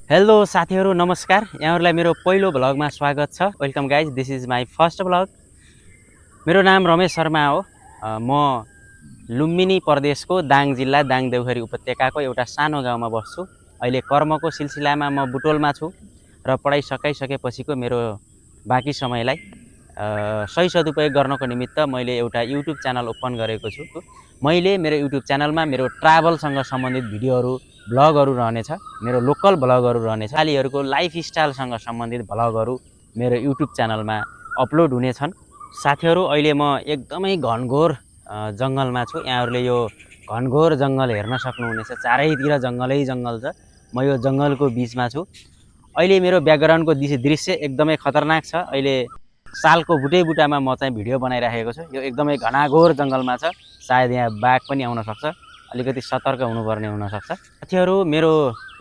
Hello साथीहरू नमस्कार। यहाँहरूलाई मेरो पहिलो भ्लगमा स्वागत छ। Welcome guys, this is my first vlog. मेरो नाम रमेश शर्मा हो। म लुम्बिनी प्रदेशको दाङ जिल्ला दाङ देउखरी उपत्यकाको एउटा सानो गाउँमा बस्छु। अहिले कर्मको सिलसिलामा म बुटोलमा छु र पढाइ सकाइसकेपछिको मेरो बाँकी समयलाई सही सदुपयोग गर्नको निमित्त मैले एउटा युट्युब च्यानल ओपन गरेको छु। मैले मेरो युट्युब च्यानलमा मेरो ट्राभलसँग सम्बन्धित भिडियोहरू भ्लगहरू रहनेछ, मेरो लोकल भ्लगहरू रहनेछ, नेपालीहरूको लाइफस्टाइलसँग सम्बन्धित भ्लगहरू मेरो युट्युब च्यानलमा अपलोड हुनेछन्। साथीहरू, अहिले म एकदमै घनघोर जङ्गलमा छु। यहाँहरूले यो घनघोर जङ्गल हेर्न सक्नुहुनेछ। चारैतिर जङ्गलै जङ्गल छ। म यो जङ्गलको बिचमा छु। अहिले मेरो ब्याकग्राउन्डको दृश्य एकदमै खतरनाक छ। अहिले सालको बुटामा म चाहिँ भिडियो बनाइराखेको छु। यो एकदमै घनाघोर जङ्गलमा छ। सायद यहाँ बाघ पनि आउन सक्छ। अलिकति सतर्क हुनुपर्ने हुनसक्छ। साथीहरू, मेरो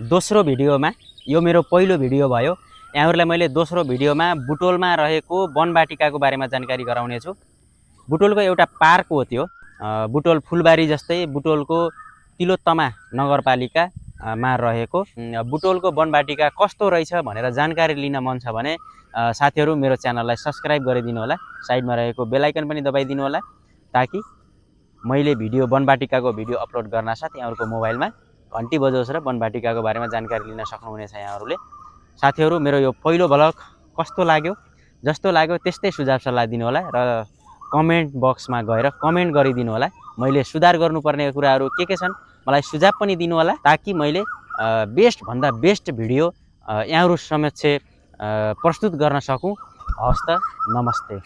दोस्रो भिडियोमा, यो मेरो पहिलो भिडियो भयो, यहाँहरूलाई मैले दोस्रो भिडियोमा बुटोलमा रहेको वनवाटिकाको बारेमा जानकारी गराउने छु। बुटोलको एउटा पार्क हो त्यो। बुटोल फुलबारी जस्तै बुटोलको तिलोत्तमा नगरपालिकामा रहेको बुटोलको वनवाटिका कस्तो रहेछ भनेर जानकारी लिन मन छ भने साथीहरू मेरो च्यानललाई सब्सक्राइब गरिदिनु होला। साइडमा रहेको बेल आइकन पनि दबाइदिनु होला, ताकि मैले वनवाटिकाको भिडियो अपलोड गर्नासाथ यहाँहरूको मोबाइलमा घन्टी बजाओस् र वनवाटिकाको बारेमा जानकारी लिन सक्नुहुनेछ यहाँहरूले। साथीहरू, मेरो यो पहिलो भ्लग कस्तो लाग्यो, जस्तो लाग्यो त्यस्तै सुझाव सल्लाह दिनु होला र कमेन्ट बक्समा गएर कमेन्ट गरिदिनु होला। मैले सुधार गर्नुपर्ने कुराहरू के छन् मलाई सुझाव पनि दिनु होला, ताकि मैले बेस्टभन्दा बेस्ट भिडियो यहाँहरू समक्ष प्रस्तुत गर्न सकूँ। हवस् त, नमस्ते।